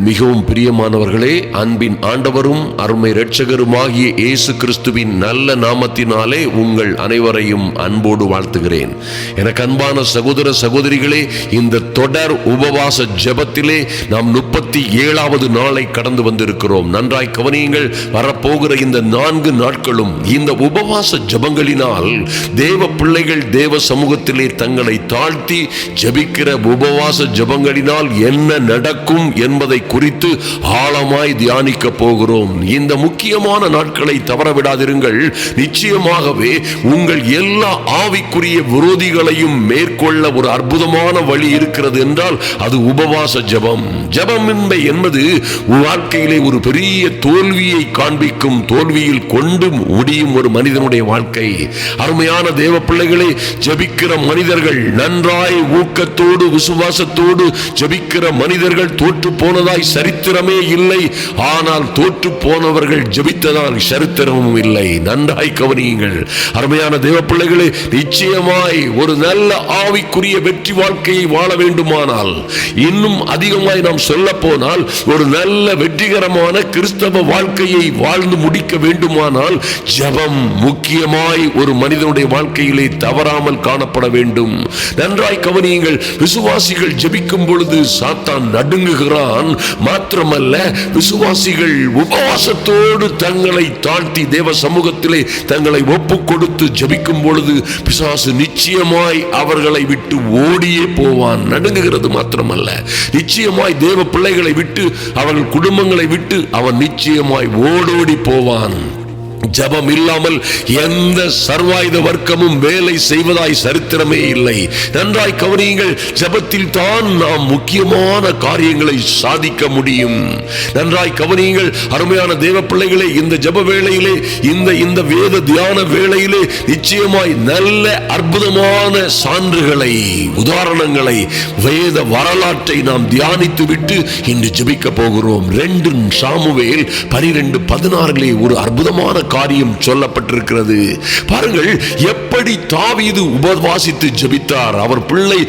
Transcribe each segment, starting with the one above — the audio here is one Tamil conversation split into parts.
மிகவும் பிரியமானவர்களே, அன்பின் ஆண்டவரும் அருமை இரட்சகருமாகிய இயேசு கிறிஸ்துவின் நல்ல நாமத்தினாலே உங்கள் அனைவரையும் அன்போடு வாழ்த்துகிறேன். எனக்கு அன்பான சகோதர சகோதரிகளே, இந்த தொடர் உபவாச ஜெபத்திலே நாம் 37வது நாளை கடந்து வந்திருக்கிறோம். நன்றாய் கவனியுங்கள். வரப்போகிற இந்த 4 நாட்களும் இந்த உபவாச ஜெபங்களினால் தேவ பிள்ளைகள் தேவ சமூகத்திலே தங்களை தாழ்த்தி ஜெபிக்கிற உபவாச ஜெபங்களினால் என்ன நடக்கும் என்பதை குறித்து ஆழமாய் தியானிக்க போகிறோம். இந்த முக்கியமான நாட்களை தவறவிடாதிருங்கள். நிச்சயமாகவே உங்கள் எல்லா ஆவிக்குரிய விரோதிகளையும் மேற்கொள்ள ஒரு அற்புதமான வழி இருக்கிறது என்றால் அது உபவாச ஜெபம். ஜெபம் என்பது வாழ்க்கையிலே ஒரு பெரிய தோல்வியை காண்பிக்கும், தோல்வியில் கொண்டு முடியும் ஒரு மனிதனுடைய வாழ்க்கை. அருமையான தேவ பிள்ளைகளே, ஜெபிக்கிற மனிதர்கள், நன்றாய் ஊக்கத்தோடு விசுவாசத்தோடு ஜெபிக்கிற மனிதர்கள் தோற்று போனதாய் சரித்திரமே இல்லை. ஆனால் தோற்று போனவர்கள் ஜெபித்ததால் சரித்திரமும் இல்லை. நன்றாய் கவனியுங்கள். அருமையான தேவ பிள்ளைகளே, நிச்சயமாய் ஒரு நல்ல ஆவிக்குரிய வெற்றி வாழ்க்கையை வாழ வேண்டுமானால், இன்னும் அதிகமாய் நாம் சொல்ல போனால் ஒரு நல்ல வெற்றிகரமான கிறிஸ்தவ வாழ்க்கையை வாழ்ந்து முடிக்க வேண்டுமானால் ஜெபம் முக்கியமாய் ஒரு மனிதனுடைய வாழ்க்கையிலே தவறாமல் காணப்பட வேண்டும். நன்றாய் கவனியுங்கள். விசுவாசிகள் ஜெபிக்கும் பொழுது சாத்தான் நடுங்குகிறான். மாத்திரமல்ல, விசுவாசிகள் உபவாசத்தோடு தங்களை தாழ்த்தி தேவ சமூகத்திலே தங்களை ஒப்பு கொடுத்து ஜெபிக்கும் பொழுது பிசாசு நிச்சயமாய் அவர்களை விட்டு ஓடியே போவான். நடுங்குகிறது மாத்திரமல்ல, நிச்சயமாய் தேவ பிள்ளைகளை விட்டு அவர்கள் குடும்பங்களை விட்டு அவன் நிச்சயமாய் ஓடோடி போவான். ஜெபம் இல்லாமல் எந்த சர்வாயுத வர்க்கமும் வேலை செய்வதாய் சரித்திரமே இல்லை. நன்றாய் கவனியுங்கள். ஜெபத்தில் தான் நாம் முக்கியமான காரியங்களை சாதிக்க முடியும். நன்றாய் கவனியுங்கள். அருமையான தேவ பிள்ளைகளே, இந்த ஜெப வேளையிலே, இந்த வேத தியான வேளையிலே நிச்சயமாய் நல்ல அற்புதமான சான்றுகளை, உதாரணங்களை, வேத வரலாற்றை நாம் தியானித்து விட்டு இன்று ஜெபிக்க போகிறோம். 2 சாமுவேல் 12:16 ஒரு அற்புதமான காரியம் சொல்லப்பட்டிருக்கிறது. பாருங்கள், எப்படி தாவீது உபவாசித்து ஜெபித்தார். அவர் பிள்ளை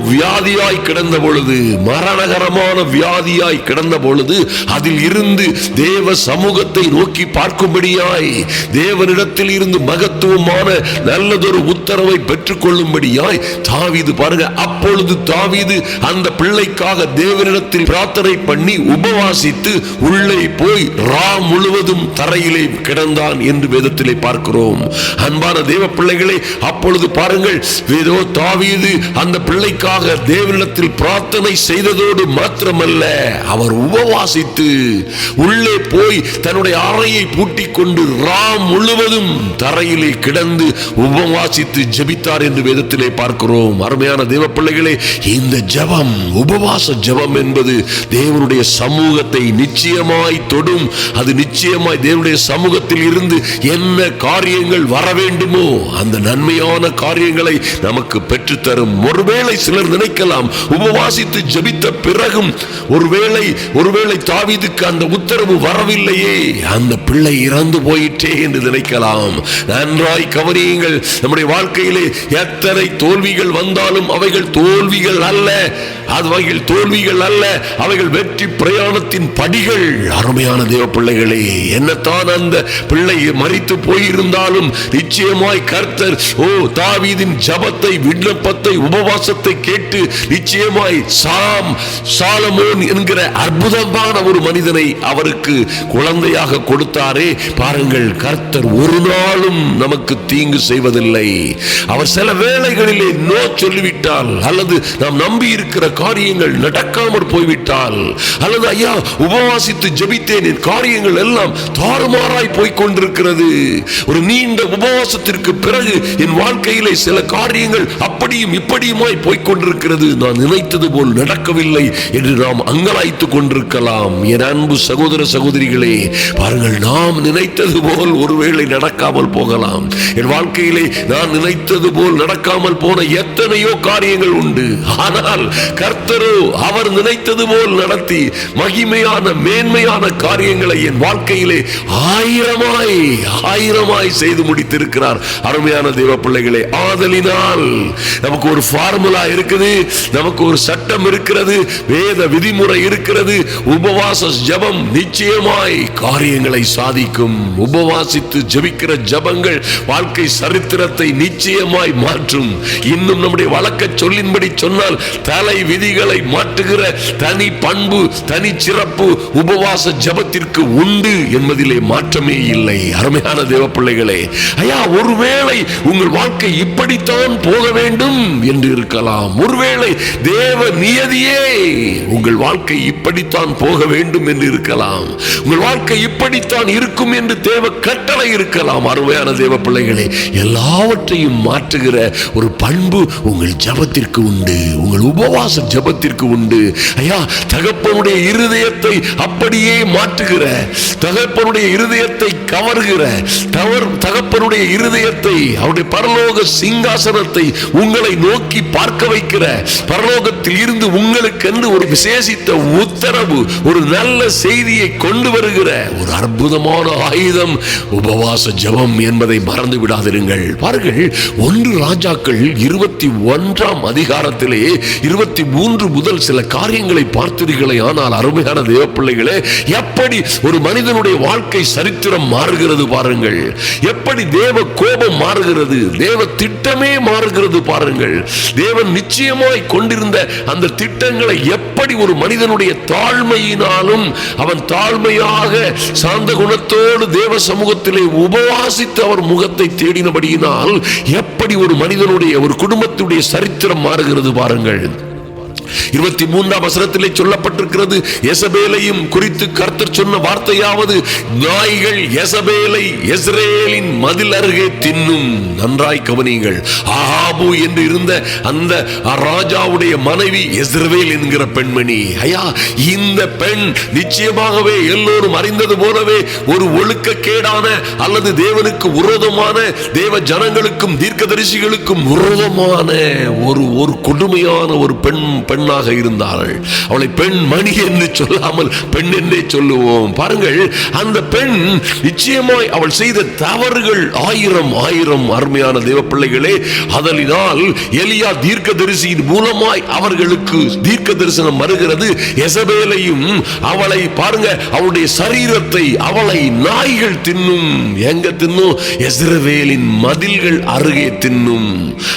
வியாதியாய் கிடந்த பொழுது, மரணகரமான வியாதியாய் கிடந்த பொழுது, அதில் இருந்து தேவ சமூகத்தை நோக்கி பார்க்கும்படியாய், தேவனிடத்தில் இருந்து மகத்துவமான நல்லதொரு உத்தரவை பெற்றுக் கொள்ளும்படியாய் தாவீது, பாருங்க, அப்பொழுது தாவீது அந்த பிள்ளைக்காக தேவனிடத்தில் பிரார்த்தனை பண்ணி உபவாசித்து உள்ளே போய் ரா முழுவதும் தரையிலே கிடந்தார் என்று வேதத்திலே பார்க்கிறோம். அன்பான தேவ பிள்ளைகளே, அப்பொழுது பாருங்கள், வேதோ தாவீது அந்த பிள்ளைக்காக தேவனிடத்தில் பிரார்த்தனை செய்ததோடு மாத்திரமல்ல, அவர் உபவாசித்து உள்ளே போய் தன்னுடைய அறையை பூட்டிக் கொண்டு ரா முழுவதும் தரையிலே கிடந்து உபவாசித்து ஜெபித்தார் என்று வேதத்திலே பார்க்கிறோம். அருமையான தேவ பிள்ளைகளே, இந்த ஜெபம், உபவாச ஜெபம் என்பது தேவனுடைய சமூகத்தை நிச்சயமாய் தொடும். அது நிச்சயமாய் தேவனுடைய சமூகத்தில் இருந்து என்ன காரியங்கள் வர வேண்டுமோ அந்த நன்மையான காரியங்களை நமக்கு பெற்றுத்தரும். ஒருவேளை சிலர் நினைக்கலாம், உபவாசித்து ஜெபித்த பிறகும் ஒருவேளை தாவீதுக்கு அந்த உத்தரவு வரவில்லையே, அந்த பிள்ளை இறந்து போயிட்டே என்று நினைக்கலாம். நன்றாய் கவனியுங்கள். நம்முடைய வாழ்க்கையிலே எத்தனை தோல்விகள் வந்தாலும் அவைகள் தோல்விகள் அல்ல, அவைகள் தோல்விகள் அல்ல, அவைகள் வெற்றி பிரயாணத்தின் படிகள். அருமையான தேவ பிள்ளைகளே, என்னத்தான் அந்த பிள்ளை மரித்து போயிருந்தாலும் நிச்சயமாய் கர்த்தர் தாவீதின் ஜெபத்தை, விண்ணப்பத்தை, உபவாசத்தை கேட்டு நிச்சயமாய் சாலமோன் என்கிற அற்புதமான ஒரு மனிதனை அவருக்கு குழந்தையாக கொடுத்தாரே. பாருங்கள், கர்த்தர் ஒரு நாளும் நமக்கு தீங்கு செய்வதில்லை. அவர் சில வேளைகளிலே நோ சொல்லிவிட்டால், அல்லது நாம் நம்பி இருக்கிற காரியங்கள் நடக்காமற் போய்விட்டால், அல்லது ஐயா உபவாசித்து ஜெபித்தேன், என் காரியங்கள் எல்லாம் தாறுமாறாய் போய்கொண்டிருக்கிறது, ஒரு நீண்ட உபவாசத்திற்கு பிறகு என் வாழ்க்கையிலே சில காரியங்கள் அப்படியும் இப்படியுமாய் போய்கொண்டிருக்கிறது, நான் நினைத்தது போல் நடக்கவில்லை என்று நாம் அங்கலாய்த்துக் கொண்டிருக்கலாம். என் அன்பு சகோதர சகோதரிகளே, பாருங்கள், நாம் நினைத்தது போல் ஒருவேளை நடக்காமல் போகலாம். என் வாழ்க்கையிலே நான் நினைத்தது போல் நடக்காமல் போன எத்தனையோ காரியங்கள் உண்டு. ஆனால் கர்த்தரோ அவர் நினைத்தது போல் நடத்தி மகிமையான மேன்மையான காரியங்களை என் வாழ்க்கையிலே ஆயிரமாய் செய்து முடித்திருக்கிறார். அருமையான தேவ பிள்ளைகளே, ஆதலினால் நமக்கு ஒரு ஃபார்முலா இருக்குது. இருக்கிறது, நமக்கு ஒரு சட்டம் இருக்கிறது, வேத விதிமுறை இருக்கிறது. உபவாச ஜெபம் நிச்சயமாய் காரியங்களை சாதிக்கும். உபவாசித்து ஜெபிக்கிற ஜெபங்கள் வாழ்க்கை சரித்திரத்தை நிச்சயமாய் மாற்றும். இன்னும் நம்முடைய வழக்க சொல்லின்படி சொன்னால் தலை விதிகளை மாற்றுகிற தனி பண்பு, தனி சிறப்பு உபவாச ஜெபத்திற்கு உண்டு என்பதிலே மாற்றமே இல்லை. அருமையான தேவ பிள்ளைகளே, ஐயா, ஒருவேளை உங்கள் வாழ்க்கை இப்படித்தான் போக வேண்டும் என்று இருக்கலாம். ஒருவேளை தேவ நியதியே உங்கள் வாழ்க்கை இப்படித்தான் போக வேண்டும் என்று இருக்கலாம். உங்கள் வாழ்க்கை இப்படித்தான் இருக்கும் என்று தேவ கட்டளை இருக்கலாம். அருமையான தேவ பிள்ளைகளே, எல்லாவற்றையும் மாற்றுகிற ஒரு பண்பு உங்கள் ஜெபத்திற்கு உண்டு, உங்கள் உபவாச ஜெபத்திற்கு உண்டு. ஐயா, தகப்பனுடைய இருதயத்தை அப்படியே மாற்றுகிற, தகப்பனுடைய இருதயத்தை கவர்கிற, தகப்பனுடைய இருதயத்தை, அவருடைய பரலோக சிங்காசனத்தை உங்களை நோக்கி பார்க்க வைக்கிற, பரலோகத்தில் இருந்து உங்களுக்கென்று ஒரு விசேஷித்த உத்தரவு, ஒரு நல்ல செய்தியை கொண்டு வருகிற ஒரு அற்புதமான ஆயுதம் உபவாச ஜெபம் என்பதை மறந்து விடாதிருங்கள். பாருங்கள், 1 ராஜாக்கள் 21ஆம் அதிகாரத்திலே 23 முதல் சில காரியங்களை பார்த்தீர்களே ஆனால் அருமையான தேவ பிள்ளைகளே, எப்படி ஒரு மனிதனுடைய வாழ்க்கை சரித்திரம் மாறுகிறது பாருங்கள். எப்படி தேவ கோபம் மாறுகிறது, தேவ திட்டமே மாறுகிறது பாருங்கள். தேவன் நிச்சயமாய் கொண்டிருந்த அந்த திட்டங்களை எப்படி ஒரு மனிதனுடைய தாழ்மையினாலும், அவன் தாழ்மையாக சாந்த குணத்தோடு தேவ சமூகத்திலே உபவாசித்து அவர் முகத்தை தேடினபடியினால் எப்படி ஒரு மனிதனுடைய, ஒரு குடும்பத்துடைய சரித்திரம் மாறுகிறது பாருங்கள். 23ஆம் வசனத்திலே சொல்லப்பட்டிருக்கிறது, யேசபேலையும் குறித்து கர்த்தர் சொன்ன வார்த்தையாவது, நாய்கள் யேசபேலை யெஸ்ரயேலின் மதில் அருகே தின்னும். நன்றாய் கவனியுங்கள். ஆகாபு என்று இருந்த அந்த ராஜாவுடைய மனைவி யெஸ்ரவேல் என்கிற பெண்மணி. ஐயா, இந்த பெண் நிச்சயமாகவே எல்லோரும் அறிந்தது போலவே ஒரு ஒழுக்கக்கேடான அல்லது தேவனுக்கு விரோதமான, தேவ ஜனங்களுக்கும் தீர்க்கதரிசிகளுக்கும் விரோதமான ஒரு கொடுமையான ஒரு பெண்ணாக இருந்தாள். அவளை பெண் மணி என்று சொல்லாமல் பெண் என்றே சொல்லுவோம். பாருங்கள், அந்த பெண் நிச்சயமாய் அவள் செய்த தவறுகள் ஆயிரம் அருமையான தேவ பிள்ளைகளே. அதனால் எலியா தீர்க்கதரிசியின் மூலமாய் அவர்களுக்கு தீர்க்க தரிசனம் வருகிறது. யெசபேலையும் அவளை பாருங்க, அவளுடைய சரீரத்தை அவளை நாய்கள் தின்னும். எங்க தின்னும்? யெஸ்ரவேலின் மதில்கள் அருகே தின்னும்.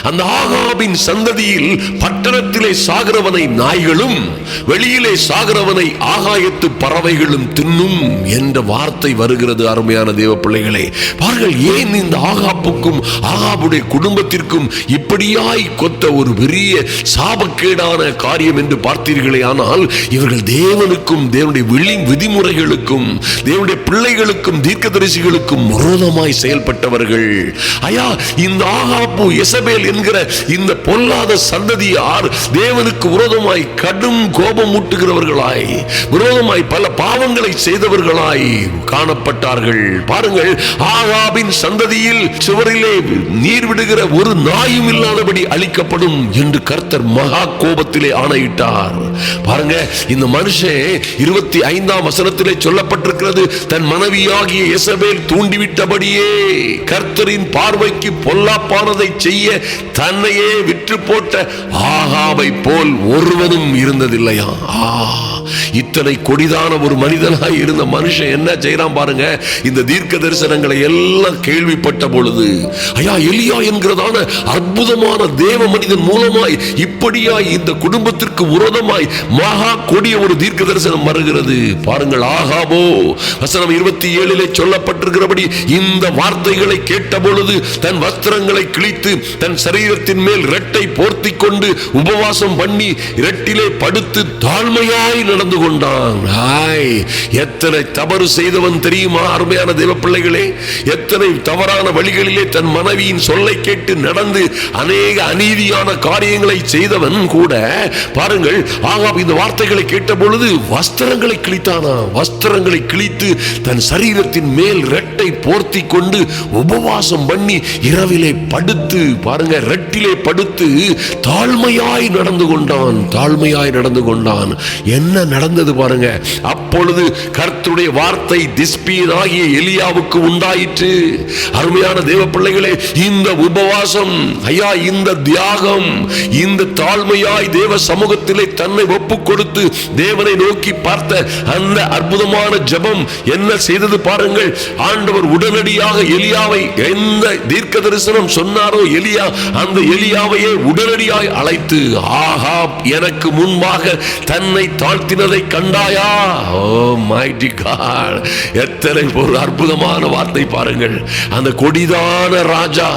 அந்த ஆகாபின் சந்ததியில் பட்டணத்திலே சாகிறவனை நாய்களும், வெளியிலே சாகிறவனை ஆகாயத்து பறவைகளும் தின்னும் என்ற வார்த்தை வருகிறது. அருமையான தேவ பிள்ளைகளே, பாருங்கள், ஏன் இந்த ஆகாப்புக்கும் ஆகாபுடைய குடும்பத்திற்கும் இப்படியாய் கொத்த ஒரு பெரிய சாபக்கேடான காரியம் என்று பார்த்தீர்களே ஆனால், இவர்கள் தேவனுக்கும் தேவனுடைய விதிமுறைகளுக்கும் தேவனுடைய பிள்ளைகளுக்கும் தீர்க்கதரிசிகளுக்கும் விரோதமாய் செயல்பட்டவர்கள். ஐயா, இந்த ஆகாப்பு யெசபேல் என்கிற இந்த பொல்லாத சந்ததியார் தேவனுக்கு விரோதமாய் கடும் கோபம் ஊட்டுகிறவர்களாய், விரோதமாய் பல பாவங்களை செய்தவர்களாய் காணப்பட்டார்கள். பாருங்கள், ஆகாபின் சந்ததியில் சுவரிலே நீர் விடுகிற ஒரு நாயும் இல்லாதபடி அழிக்கப்படும் என்று கர்த்தர் மகா கோபத்திலே ஆணையிட்டார். பாருங்க, இந்த மனுஷன் 25ஆம் வசனத்திலே சொல்லப்பட்டிருக்கிறது, தன் மனைவியாகிய யெசபேல் தூண்டிவிட்டபடியே கர்த்தரின் பார்வைக்கு பொல்லாப்பானதை செய்ய தன்னையே விற்று போட்ட ஆகாபை போல் ஒருவனும் இருந்ததில்லையா. இத்தனை கொடிதான ஒரு மனிதனாய் இருந்த மனுஷன் என்ன செய்யறான் பாருங்க. இந்த தீர்க்க தரிசனங்களை எல்லாம் கேள்விப்பட்ட பொழுது, ஐயா, எலியா என்கிறதான அற்புதமான தேவ மனிதன் மூலமாய் இப்படியாய் இந்த குடும்பத்திற்கு விரோதமாய் மகா கொடிய ஒரு தீர்க்க தரிசனம் வருகிறது. பாருங்கள், ஆகாபோ வசனம் 27 சொல்லப்பட்டிருக்கிறபடி இந்த வார்த்தைகளை கேட்ட பொழுது தன் வஸ்திரங்களை கிழித்து தன் சரீரத்தின் மேல் இரட்டை போர்த்தி கொண்டு உபவாசம் பண்ணி இரட்டிலே படுத்து தாழ்மையாய் நடந்து கொண்டான். எத்தனை தவறு செய்தவன் தெரியுமா அருமையான தேவ பிள்ளைகளே. எத்தனை தவறான வழிகளிலே தன் மனைவியின் சொல்லை கேட்டு நடந்து அநேக அநீதியான காரியங்களை செய்தவன் கூட. பாருங்கள், ஆகாப் இந்த வார்த்தைகளை கேட்ட பொழுது வஸ்திரங்களை கிழித்தானா. வஸ்திரங்களை கிழித்து தன் சரீரத்தின் மேல் இரட்டை போர்த்தி கொண்டு உபவாசம் பண்ணி இரவிலே படுத்து, பாருங்க, இரட்டிலே படுத்து தாழ்மையாய் நடந்து கொண்டான். தாழ்மையாய் நடந்து கொண்டான். என்ன என்ன நடந்தது பாருங்க. அப்பொழுது கர்த்தருடைய வார்த்தை திஸ்பியனாகிய எலியாவுக்கு உண்டாயிற்று. அருமையான தேவ பிள்ளைகளே, இந்த உபவாசம், ஐயா, இந்த தியாகம், இந்த தாழ்மையாய் தேவ சமூகத்திலே தன்னை ஒப்பு கொடுத்து தேவனை நோக்கி பார்த்த அந்த அற்புதமான ஜெபம் என்ன செய்தது பாருங்கள். ஆண்டவர் உடனடியாக எலியாவை, எந்த தீர்க்க தரிசனம் சொன்னாரோ எலியா, அந்த எலியாவையே உடனடியாய் அழைத்து, ஆகாப் எனக்கு முன்பாக தன்னை தாழ்த்தினதை கண்டாயா? ஓ மைட்டி காட், எத்தனை ஒரு அற்புதமான வார்த்தை பாருங்கள். அந்த கொடிதான ராஜா,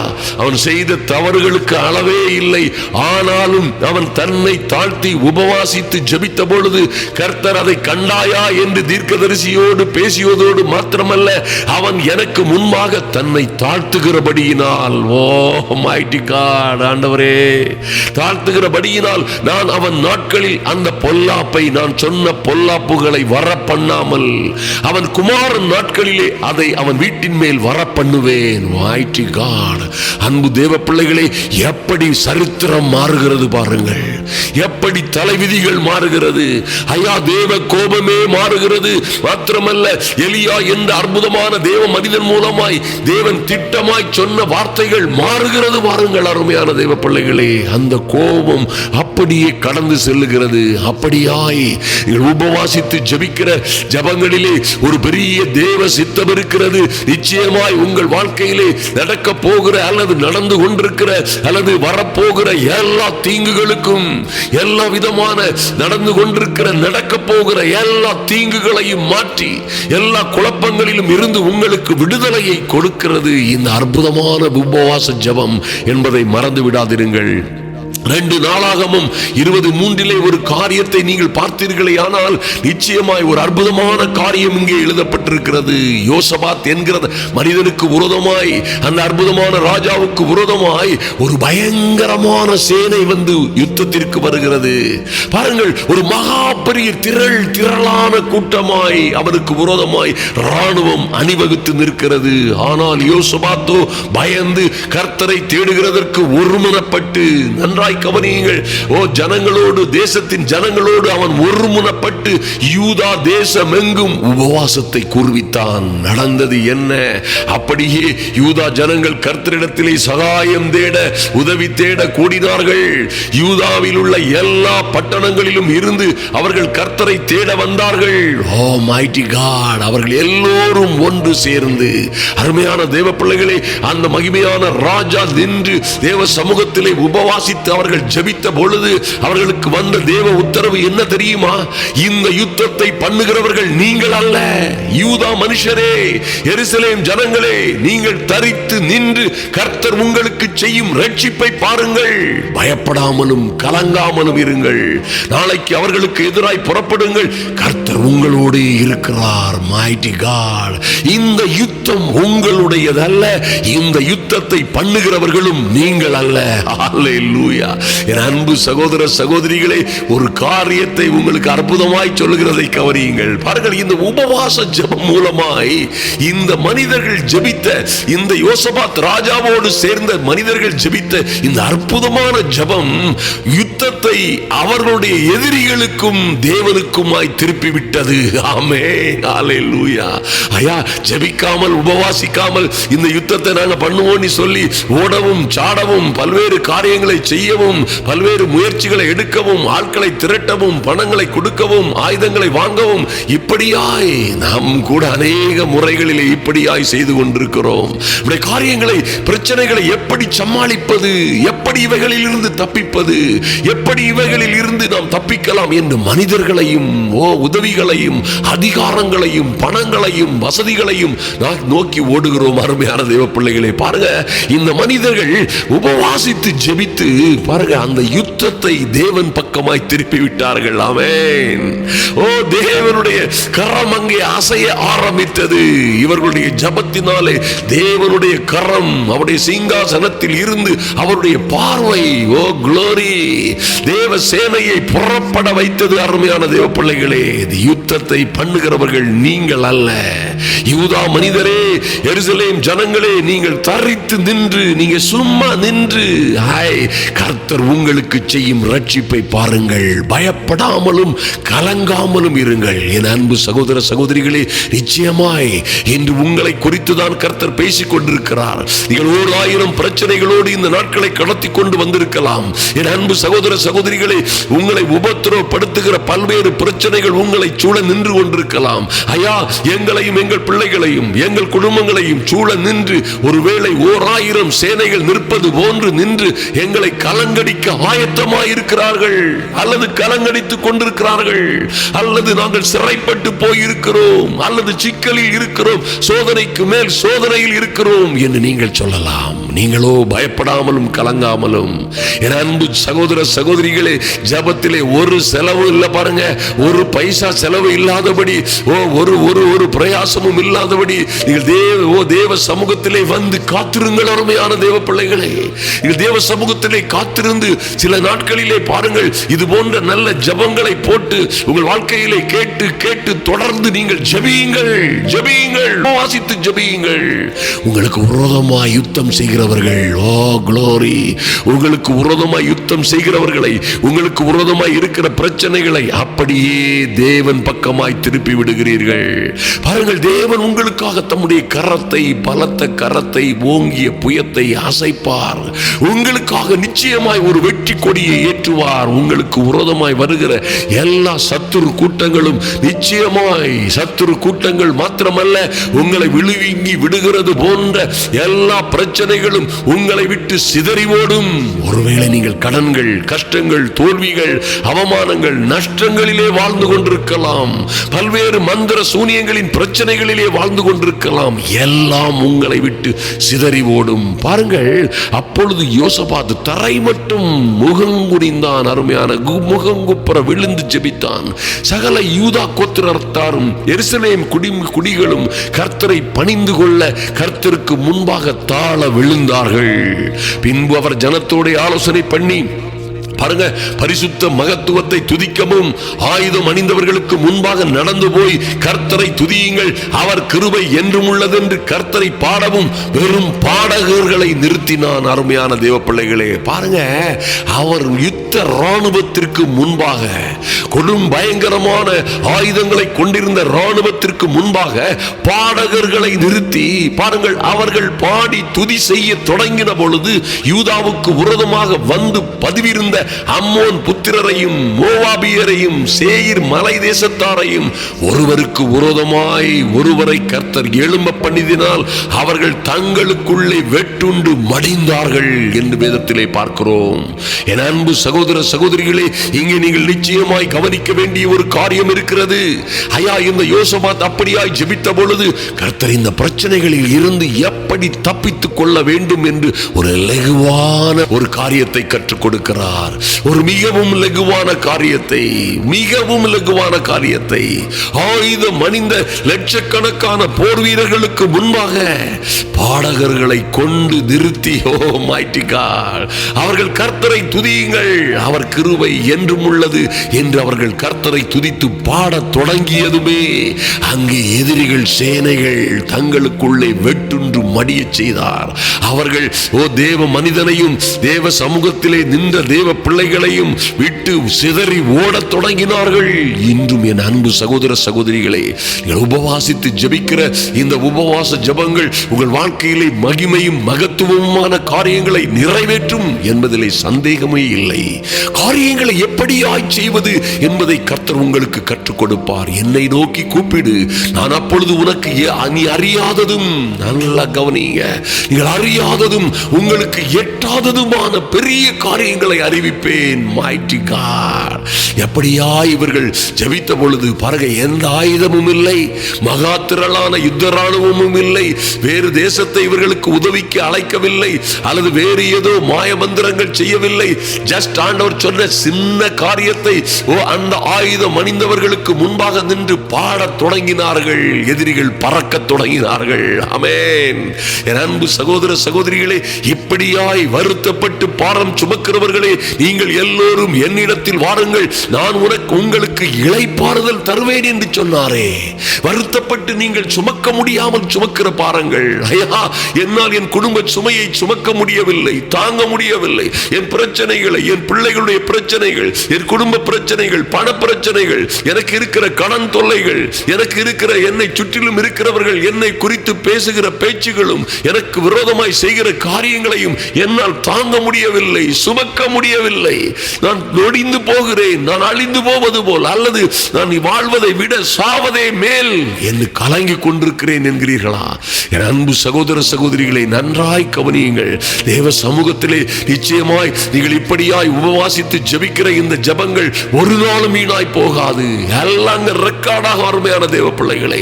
அவன் செய்த தவறுகளுக்கு அளவே இல்லை. ஆனாலும் அவன் தன்னை தாழ்த்தி உபவாசித்து ஜெபித்த பொழுது கர்த்தர் அதை கண்டாயா என்று தீர்க்கதரிசியோடு பேசியதோடு மாத்திரமல்ல, அவன் எனக்கு முன்பாக தன்னை தாழ்த்துகிறபடியினால், ஓ மைட்டி காட், ஆண்டவரே, தாழ்த்துகிறபடியினால் நான் அவன் நாட்களில் அந்த பொல்லாப்பை, நான் சொன்ன பொல்லாப்புகளை வர பண்ணாமல் அவன் குமாரன் நாட்களிலே அதை அவன் வீட்டின் மேல் வர பண்ணுவேன். Mighty God. அன்பு தேவ பிள்ளைகளே, எப்படி சரித்திரம் மாறுகிறது பாருங்கள், எப்படி தலைவிதிகள் மாறுகிறது. ஐயா, தேவ கோபமே மாறுகிறது. மாத்திரமல்ல, எலியா என்ற அற்புதமான தேவ மனிதன் மூலமாய் தேவன் திட்டமாய் சொன்ன வார்த்தைகள் மாறுகிறது பாருங்கள். அருமையான தேவ பிள்ளைகளே, அந்த கோபம் அப்படியே கடந்து செல்லுகிறது. அப்படியாய் உபவாசித்து ஜெபிக்கிற ஜெபங்களிலே ஒரு பெரிய தேவ சித்தம் இருக்கிறது. நிச்சயமாய் உங்கள் வாழ்க்கையிலே நடக்க போகிற அல்லது நடந்து கொண்டிருக்கிற அல்லது வரப்போகிற எல்லா தீங்குகளுக்கும், எல்லா விதமான நடந்து கொண்டிருக்கிற நடக்க போகிற எல்லா தீங்குகளையும் மாற்றி எல்லா குழப்பங்களிலும் இருந்து உங்களுக்கு விடுதலையை கொடுக்கிறது இந்த அற்புதமான உபவாச ஜெபம் என்பதை மறந்து விடாதிருங்கள். 2 நாளாகமும் 23 ஒரு காரியத்தை நீங்கள் பார்த்தீர்களே, ஆனால் நிச்சயமாய் ஒரு அற்புதமான காரியம் இங்கே எழுதப்பட்டிருக்கிறது. யோசபாத் என்கிற மனிதனுக்கு விரோதமாய், அந்த அற்புதமான ராஜாவுக்கு விரோதமாய் ஒரு பயங்கரமான சேனை வந்து யுத்தத்திற்கு வருகிறது பாருங்கள். ஒரு மகா பெரிய திரளான கூட்டமாய் அவனுக்கு விரோதமாய் ராணுவம் அணிவகுத்து நிற்கிறது. ஆனால் யோசபாத்தோ பயந்து கர்த்தரை தேடுகிறதற்கு ஒருமனப்பட்டு, நன்றாய் கவனியுங்கள், ஓ ஜனங்களோடு, தேசத்தின் ஜனங்களோடு அவன் ஒருமுனப்பட்டு யூதா தேசம் எங்கும் உபவாசத்தை கூர்வித்தான். நடந்தது என்ன? அப்படியே யூதா ஜனங்கள் கர்த்தரிடத்திலே சகாயம் தேட, உதவி தேட கூடினார்கள். யூதாவில் உள்ள எல்லா பட்டணங்களிலும் இருந்து அவர்கள் கர்த்தரை தேட வந்தார்கள். ஓ மைட்டி காட், அவர்கள் எல்லோரும் ஒன்று சேர்ந்து, அருமையான தேவ பிள்ளைகளே, அந்த மகிமையான ராஜா நின்று தேவ சமூகத்திலே உபவாசித்து அவர்கள் ஜெபித்த பொழுது அவர்களுக்கு வந்த தேவ உத்தரவு என்ன தெரியுமா? இந்த யுத்தத்தை பண்ணுகிறவர்கள் நீங்கள் அல்ல, யூதா மனுஷரே, எருசலேம் ஜனங்களே, நீங்கள் தரித்து நின்று கர்த்தர் உங்களுக்கு செய்யும் ரட்சிப்பை பாருங்கள். பயப்படாமலும் கலங்காமலும் இருங்கள். நாளைக்கு அவர்களுக்கு எதிராய் புறப்படுங்கள். கர்த்தர் உங்களோடு இருக்கிறார். Mighty God. இந்த யுத்தம் உங்களுடையதல்ல, இந்த யுத்தத்தை பண்ணுகிறவர்களும் நீங்கள் அல்ல. ஹல்லேலூயா. என் அன்பு சகோதர சகோதரிகளே, ஒரு காரியத்தை உங்களுக்கு அற்புதமாய் சொல்லுகிறதை கவனியுங்கள். பாருங்கள், இந்த உபவாச ஜெபம் மூலமாய் இந்த மனிதர்கள் ஜெபித்த, இந்த யோசபாத் ராஜாவோடு சேர்ந்த மனிதர்கள் ஜெபித்த இந்த அற்புதமான ஜெபம் யுத்தத்தை அவர்களுடைய எதிரிகளுக்கும் தேவனுக்குமாய் திருப்பி விட்டது. ஆமென், ஹல்லேலூயா. ஐயா, ஜெபிக்காமல் உபவாசிக்காமல் இந்த யுத்தத்தை நாங்க பண்ணுவோம் சொல்லி ஓடவும் சாடவும், பல்வேறு காரியங்களை செய்யவும், பல்வேறு முயற்சிகளை எடுக்கவும், ஆட்களை திரட்டவும், பணங்களை கொடுக்கவும், ஆயுதங்களை வாங்கவும், இப்படியாய் நாம் கூட அநேக முறைகளிலே இப்படியாய் செய்து கொண்டிருக்கிறோம். நம்முடைய காரியங்களை, பிரச்சனைகளை எப்படி சமாளிப்பது, எப்படி இவைகளில் இருந்து தப்பிப்பது, எப்படி இவைகளில் இருந்து நாம் தப்பிக்கலாம் என்று மனிதர்களையும், உதவிகளையும், அதிகாரங்களையும், பணங்களையும், வசதிகளையும் நோக்கி ஓடுகிறோம். அருமையான தேவ பிள்ளைகளே, பாருங்க, இந்த மனிதர்கள் உபவாசித்து ஜெபித்து பாருங்க, அந்த யுத்தத்தை தேவன் பக்கமாய் திருப்பி விட்டார்கள். ஆமென். ஓ, தேவனுடைய கரம் அங்கே அசைய ஆரம்பித்தது. இவர்களுடைய ஜெபத்தினாலே தேவனுடைய கரம் அவருடைய சிங்காசனத்தில் இருந்து அவருடைய பார்வை, ஓ க்ளோரி, தேவ சேனையை புறப்பட வைத்தது. அருமையான தேவ பிள்ளைகளே, யுத்தத்தை பண்ணுகிறவர்கள் நீங்கள் அல்ல. யூதா மனிதரே, எருசலேம் ஜனங்களே, நீங்கள் தரித்து நின்று, நீங்க சும்மா நின்று கர்த்தர் உங்களுக்கு செய்யும் ரட்சிப்பை பாருங்கள். பயப்படாமலும் கலங்காமலும் இருங்கள். என் அன்பு சகோதர சகோதரிகளே, நிச்சயமாய் இன்று உங்களை குறித்துதான் கர்த்தர் பேசிக் கொண்டிருக்கிறார். நீங்கள் 1000 பிரச்சனைகளோடு இந்த நாட்களை கடத்தி கொண்டு வந்திருக்கலாம். என் அன்பு சகோதர சகோதரிகளே, உங்களை உபத்திரவப்படுத்துகிற பல்வேறு பிரச்சனைகள் உங்களை சூழ நின்று கொண்டிருக்கலாம். ஐயா, எங்களையும் எங்கள் பிள்ளைகளையும் எங்கள் குடும்பங்களையும் சூழ நின்று ஒருவேளை 1000 சேனைகள் நிற்பது போன்று நின்று எங்களை கலங்கடிக்க ஆயத்தமாயிருக்கிறார்கள், அல்லது கலங்கடித்துக் கொண்டிருக்கிறார்கள், அல்லது நாங்கள் சிறைப்பட்டு போயிருக்கிறோம், அல்லது சிக்கலில் இருக்கிறோம், சோதனைக்கு மேல் சோதனையில் இருக்கிறோம் என்று நீங்கள் சொல்லலாம். நீங்களோ பயப்படாமலும் கலங்காமலும். என் அன்பு சகோதர சகோதரிகளே, ஜபத்திலே ஒரு செலவு இல்லை பாருங்க, ஒரு பைசா செலவு இல்லாதபடி, ஒரு பிரயாசமும் இல்லாதபடி நீங்கள் தேவ சமூகத்திலே வந்து காத்திருங்கள். அருமையான தேவ பிள்ளைகளே, நீங்கள் தேவ சமூகத்திலே காத்திருந்து சில நாட்களிலே பாருங்கள், இது போன்ற நல்ல ஜபங்களை போட்டு உங்கள் வாழ்க்கையிலே கேட்டு கேட்டு தொடர்ந்து நீங்கள் ஜெபியுங்கள், ஜெபியுங்கள், வாசித்து ஜெபியுங்கள். உங்களுக்கு விரோதமாய் யுத்தம் செய்கிறவர்கள், ஓ க்ளோரி, உங்களுக்கு விரோதமாய் யுத்தம் செய்கிறவர்களை, உங்களுக்கு விரோதமாய் இருக்கிற பிரச்சனைகளை அப்படியே தேவன் பக்கமாய் திருப்பி விடுகிறீர்கள். பாருங்கள், தேவன் உங்களுக்காக தம்முடைய கரத்தை, பலத்த கரத்தை, ஓங்கிய புயத்தை அசைப்பார். உங்களுக்காக நிச்சயமாய் ஒரு வெற்றி கொடியை ஏற்றுவார். உங்களுக்கு விரோதமாய் வருகிற எல்லா சத்துரு கூட்டங்களும் நிச்சயமாய், சத்துரு கூட்டங்கள் மாத்திரமல்ல, உங்களை விழுங்கி விடுகிறது போன்ற எல்லா பிரச்சனைகளும் உங்களை விட்டு சிதறி ஓடும். ஒருவேளை நீங்கள் கடன்கள், கஷ்டங்கள், தோல்விகள், அவமானங்கள், நஷ்டங்களிலே வாழ்ந்து கொண்டிருக்கலாம், பல்வேறு மந்திர சூனியங்களின் பிரச்சனைகளிலே வாழ்ந்து கொண்டிருக்கலாம், எல்லாம் உங்களை விட்டு சிதறி ஓடும். பாருங்கள், அப்பொழுது யோசபாத் தரை மட்டும் முகங்குனிந்தான். அருமையான முகங்குப்புற விழுந்து ஜெபித்தான். சகல யூதா கோத்திரத்தாரும் எருசலேம் குடிகளும் கர்த்தரை பணிந்து கொள்ள கர்த்தருக்கு முன்பாக தாழ விழுந்தார்கள். பின்பு அவர் ஜனத்தோடு ஆலோசனை பண்ணி பாருங்க, பரிசுத்த மகத்துவத்தை துதிக்கவும் ஆயுதம் அணிந்தவர்களுக்கு முன்பாக நடந்து போய் கர்த்தரை துதியுங்கள், அவர் கிருபை என்றும் உள்ளது என்று கர்த்தரை பாடவும் வெறும் பாடகர்களை நிறுத்தினான். அருமையான தேவ பிள்ளைகளே, பாருங்க, அவர் யுத்த ராணுவத்திற்கு முன்பாக, கொடும் பயங்கரமான ஆயுதங்களை கொண்டிருந்த ராணுவத்திற்கு முன்பாக பாடகர்களை நிறுத்தி பாருங்கள், அவர்கள் பாடி துதி செய்ய தொடங்கின பொழுது யூதாவுக்கு விரோதமாக வந்து பதிவிருந்த அம்மோன் புத்திரரையும் மோவாபியரையும் சேயீர் மலை தேசத்தாரையும் ஒருவருக்கு விரோதமாய் ஒருவரை கர்த்தர் எழும்ப பண்ணினால் அவர்கள் தங்களுக்குள்ளே வெட்டுண்டு மடிந்தார்கள் என்று வேதத்திலே பார்க்கிறோம். என் அன்பு சகோதர சகோதரிகளே, இங்கே நீங்கள் நிச்சயமாய் கவனிக்க வேண்டிய ஒரு காரியம் இருக்கிறது. ஐயா, இந்த யோசபாத் அப்படியாய் ஜெபித்த பொழுது கர்த்தர் இந்த பிரச்சனைகளில் இருந்து எப்படி தப்பித்துக் கொள்ள வேண்டும் என்று ஒரு லகுவான ஒரு காரியத்தை கற்றுக் கொடுக்கிறார். ஒரு மிகவும் லகுவான காரியத்தை, மிகவும் லகுவான காரியத்தை, ஆயுதம் அணிந்த லட்சக்கணக்கான போர் வீரர்களுக்கு முன்பாக பாடகர்களை கொண்டு நிறுத்தி, ஓ மைட்டி காட், அவர்கள் கர்த்தரை துதியுங்கள், அவர் கிருபை என்றும் உள்ளது என்று அவர்கள் கர்த்தரை துதித்து பாடத் தொடங்கியதுமே அங்கே எதிரிகள் சேனைகள் தங்களுக்குள்ளே வெட்டுண்டு மடிய செய்தார். அவர்கள் தேவ மனிதனையும் தேவ சமூகத்திலே நின்ற தேவ பிள்ளைகளையும் விட்டு சிதறி ஓடத் தொடங்கினார்கள். இன்றும் என் அன்பு சகோதர சகோதரிகளே, நீங்கள் உபவாசித்து ஜெபிக்கிற இந்த உபவாச ஜெபங்கள் உங்கள் வாழ்க்கையிலே மகிமையும் மகத்துவமான காரியங்களை நிறைவேற்றும் என்பதிலே சந்தேகமே இல்லை. காரியங்களை எப்படியாய் செய்வது என்பதை கர்த்தர் உங்களுக்கு கற்றுக் கொடுப்பார். என்னை நோக்கி கூப்பிடு, நான் அப்பொழுது உனக்கு நீ அறியாததும், நல்லா கவனிங்க, நீங்கள் அறியாததும் உங்களுக்கு எட்டாததுமான பெரிய காரியங்களை அறிவிப்பேன். மைட்டி காட், எப்படியா இவர்கள் ஜெபித்த பொழுது பாருங்க, எந்த ஆயுதமும் இல்லை, மகா திரளான யுத்த ராணுவமும் இல்லை, வேறு தேசத்தை இவர்களுக்கு உதவிக்கு அழைக்கவில்லை, அல்லது வேறு ஏதோ மாயமந்திரங்கள் செய்யவில்லை. ஜஸ்ட் ஆண்டவர் சொன்ன சின்ன காரியத்தை அந்த ஆயுதம் அணிந்தவர்களுக்கு முன்பாக நின்று பாடத் தொடங்கினார்கள். எதிரிகள் பறக்க தொடங்கினார்கள். ஆமென். என் அன்பு சகோதர சகோதரிகளே, இப்படியாய் வருத்தப்பட்டு பாரம் சுமக்கிறவர்களே, நீங்கள் எல்லோரும் என்னிடத்தில் வாருங்கள், நான் உங்களுக்கு இளைப்பாறுதல் தருவேன் என்று சொன்னாரே. வருத்தப்பட்டு நீங்கள் சுமக்க முடியாமல் சுமக்கிற பாருங்கள், ஐயா என்னால் என் குடும்ப சுமையை சுமக்க முடியவில்லை, தாங்க முடியவில்லை, என் பிரச்சனைகளை, என் பிள்ளைகளுடைய பிரச்சனைகள், என் குடும்ப பிரச்சனைகள், பண பிரச்சனைகள், எனக்கு இருக்கிற கடன் தொல்லைகள், எனக்கு இருக்கிற என்னை சுற்றிலும் இருக்கிறவர்கள் என்னை குறித்து பேசுகிற பேச்சுகளும், எனக்கு விரோதமாய் செய்கிற காரியங்களையும் என்னால் தாங்க முடியவில்லை, சுமக்க முடியவில்லை. நான் நொடிந்து போகிறேன், நான் அழிந்து போவது போல், அல்லது நான் வாழ்வதை விட சாவதே மேல் என்று கலங்கி கொண்டிருக்கிறேன் என்கிறீர்களா? என் அன்பு சகோதர சகோதரிகளை நன்றாய் கவனியுங்கள். தேவ சமூகத்திலே நிச்சயமாய் நீங்கள் இப்படியாய் உபவாசித்து ஜெபிக்கிற இந்த ஜெபங்கள் ஒரு நாளும் வீணாய் போகாது. எல்லாம் ரெக்கார்டாக அருமையான தேவ பிள்ளைகளே,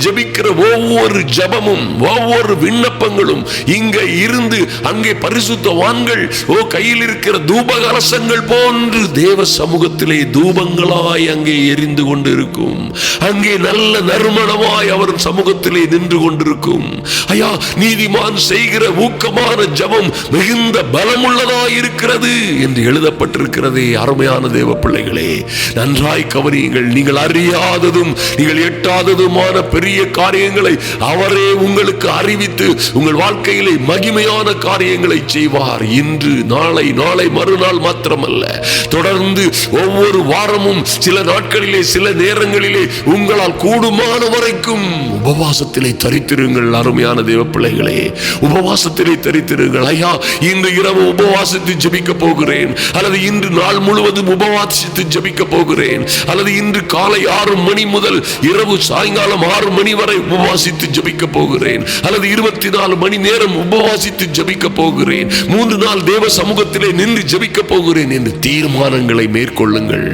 ஜெபிக்கிற ஒவ்வொரு ஜெபமும் ஒவ்வொரு விண்ணப்பங்களும் இங்கே இருந்து அங்கே பரிசுத்தவான்கள் கையில் இருக்கிற தூப கலசங்கள் போன்று தேவ சமூகத்திலே தூபங்களாய் அங்கே எரிந்து கொண்டிருக்கும். அங்கே நல்ல நறுமணமாய் அவர் சமூகத்திலே நின்று கொண்டிருக்கும். ஐயா, நீதிமான் செய்கிற ஊக்கமான ஜெபம் மிகுந்த பலமுள்ளதாய் இருக்கிறது என்று எழுதப்பட்டிருக்கிறதே. அருமையான தேவ பிள்ளைகளே, நன்றாய் கவனியுங்கள். நீங்கள் அறியாததும் நீங்கள் எட்டாததுமான பெரிய காரியங்களை அவரே உங்களுக்கு அறிவித்து உங்கள் வாழ்க்கையிலே மகிமையான காரியங்களை செய்வார். இன்று நாளை, நாளை மறுநாள் மாத்திரமல்ல, தொடர்ந்து ஒவ்வொரு வாரமும் சில நாட்களிலே சில நேரங்களிலே உங்களால் கூடுமான வரைக்கும் உபவாசத்திலே தரித்திருங்கள். அருமையான தேவ பிள்ளைகளே, உபவாசத்திலே தரித்திருங்கள். ஐயா, இன்று இரவு உபவாசித்து ஜெபிக்க போகிறேன், அல்லது இன்று நாள் முழுவதும் உபவாசித்து ஜெபிக்க போகிறேன், அல்லது இன்று காலை 6 மணி முதல் இரவு சாயங்காலம் 6 மணி வரை உபவாசித்து ஜெபிக்க போகிறேன், அல்லது 24 மணி நேரம் உபவாசித்து ஜெபிக்க போகிறேன், 3 நாள் தேவ சமூகத்திலே நின்று ஜெபிக்க போகிறேன் என்று தீர்மானங்களை மேற்கொள்ளுங்கள்.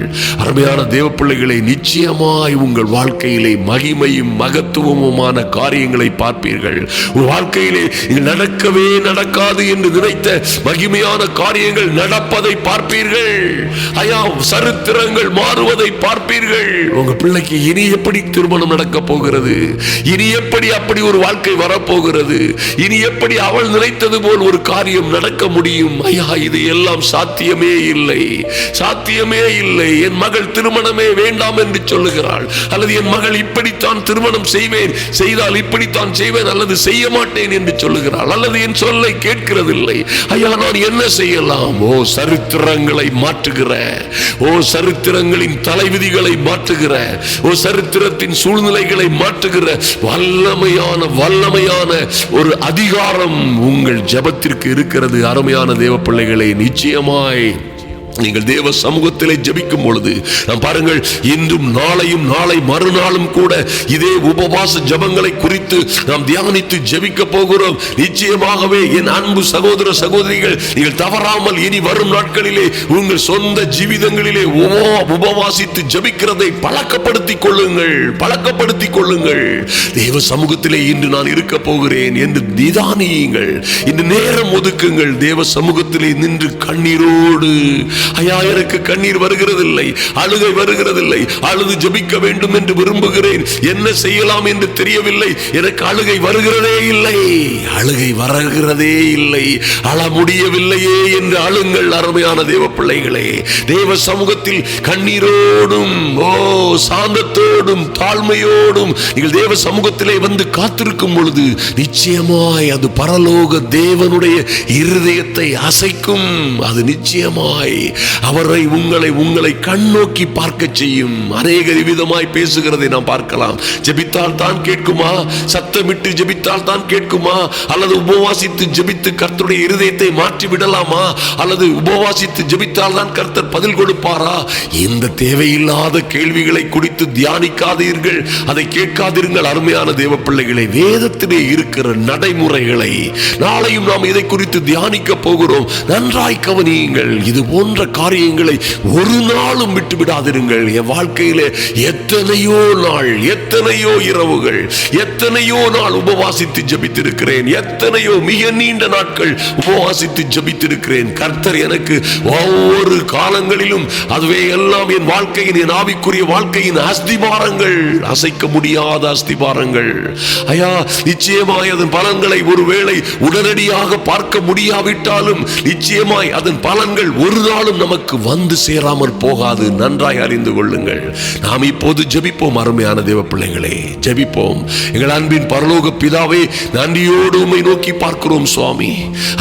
அருமையான தேவ பிள்ளைகளை, நிச்சயமாய் உங்கள் வாழ்க்கையிலே மகிமையும் மகத்துவமுமான காரியங்களை பார்ப்பீர்கள். உங்கள் வாழ்க்கையிலே நடக்கவே நடக்காது என்று நினைத்த மகிமையான காரியங்கள் நடப்பதை பார்ப்பீர்கள். ஐயா, சரித்திரங்கள் மாறுவதை பார்ப்பீர்கள். உங்க பிள்ளைக்கு இனி எப்படி திருமணம் நடக்க போகிறது, இனி எப்படி அப்படி ஒரு வாழ்க்கை வரப்போகிறது, இனி எப்படி அவள் நினைத்தது போல் ஒரு காரியம் நடக்க முடியும்? ஐயா, இது எல்லாம் சாத்தியமே இல்லை, சாத்தியமே இல்லை. என் மகள் திருமணமே வேண்டாம் என்று சொல்லுகிறாள், அல்லது என் மகள் இப்படித்தான் திருமணம் செய்வேன், செய்தால் இப்படித்தான் செய்வேன், அல்லது செய்ய மாட்டேன் என்று சொல்லுகிறாள், அல்லது என் சொல்லை கேட்கிறதில்லை. ஐயா, நான் என்ன செய்யலாம்? ஓ, சரித்திரங்களை மாற்றுகிற, ஓ சரித்திரங்களின் தலைவிதிகளை மாற்றுகிற, ஓ சரித்திரத்தின் சூழ்நிலைகளை மாற்றுகிற வல்லமையான ஒரு அதிகாரம் உங்கள் ஜெபத்திற்கு இருக்கிறது. அருமையான தேவ பிள்ளைகளை, நிச்சயமாய் நீங்கள் தேவ சமூகத்திலே ஜெபிக்கும் பொழுது நாம் பாருங்கள், இன்றும் நாளையும் நாளை மறுநாளும் கூட இதே உபவாச ஜெபங்களை குறித்து நாம் தியானித்து ஜெபிக்க போகிறோம். நிச்சயமாகவே என் அன்பு சகோதர சகோதரிகள், நீங்கள் தவறாமல் இனி வரும் நாட்களிலே உங்கள் சொந்த ஜீவிதங்களிலே உபவாசித்து ஜெபிக்கிறதை பழக்கப்படுத்திக் கொள்ளுங்கள், பழக்கப்படுத்திக் கொள்ளுங்கள். தேவ சமூகத்திலே இன்று நான் இருக்க போகிறேன் என்று நிதானியுங்கள். இந்த நேரம் ஒதுக்குங்கள். தேவ சமூகத்திலே நின்று கண்ணீரோடு, ஐயா எனக்கு கண்ணீர் வருகிறதில்லை, அழுகை வருகிறதில்லை, அழுது ஜெபிக்க வேண்டும் என்று விரும்புகிறேன், என்ன செய்யலாம் என்று தெரியவில்லை, எனக்கு அழுகை வருகிறதே இல்லை, அழுகை வருகிறதே இல்லை, அழ முடியவில்லையே என்று அழுங்கள். அருமையான தேவ பிள்ளைகளே, தேவ சமூகத்தில் கண்ணீரோடும் சாந்தத்தோடும் தாழ்மையோடும் நீங்கள் தேவ சமூகத்திலே வந்து காத்திருக்கும் பொழுது நிச்சயமாய் அது பரலோக தேவனுடைய இருதயத்தை அசைக்கும். அது நிச்சயமாய் அவரை உங்களை கண்ணோக்கி பார்க்க செய்யும். அநேக விதமாய் பேசுகிறதை நாம் பார்க்கலாம். ஜெபித்தால் தான் கேட்குமா? சத்தமிட்டு ஜெபித்தால் தான் கேட்குமா? அல்லது உபவாசித்து ஜெபித்து கர்த்தருடைய இருதயத்தை மாற்றி விடலாமா? அல்லது உபவாசித்து ஜெபித்தால் தான் கர்த்தர் பதில் கொடுப்பாரா? இந்த தேவையில்லாத கேள்விகளை குறித்து தியானிக்காதீர்கள், அதை கேட்காதீர்கள். அருமையான தேவ பிள்ளைகளை, வேதத்திலே இருக்கிற நடைமுறைகளை நாளையும் நாம் இதை குறித்து தியானிக்க போகிறோம். நன்றாய் கவனியுங்கள். இது போன்ற காரியங்களை ஒரு நாளும் விட்டு விடாதிருங்கள். என் வாழ்க்கையிலே எத்தனையோ நாள், எத்தனையோ இரவுகள், எத்தனையோ நாள் உபவாசித்து ஜெபித்திருக்கிறேன், எத்தனையோ மிக நீண்ட நாட்கள் உபவாசித்து ஜெபித்திருக்கிறேன். கர்த்தர் எனக்கு ஒவ்வொரு காலங்களிலும் அதுவே எல்லாம் என் வாழ்க்கையின், என் ஆவிக்குரிய வாழ்க்கையின் அஸ்திபாரங்கள், அசைக்க முடியாத அஸ்திபாரங்கள். ஐயா, நிச்சயமாய் அதன் பலன்களை ஒருவேளை உடனடியாக பார்க்க முடியாவிட்டாலும் நிச்சயமாய் அதன் பலன்கள் ஒரு நாளும் நாளும் நமக்கு வந்து சேராமற் போகாது. நன்றாய் அறிந்து கொள்ளுங்கள். நாம் இப்போது ஜெபிப்போம். அருமையான தேவ பிள்ளைகளே, ஜெபிப்போம். எங்கள் அன்பின் பரலோக பிதாவே, நன்றியோடு உம்மை நோக்கி பார்க்கிறோம் சுவாமி.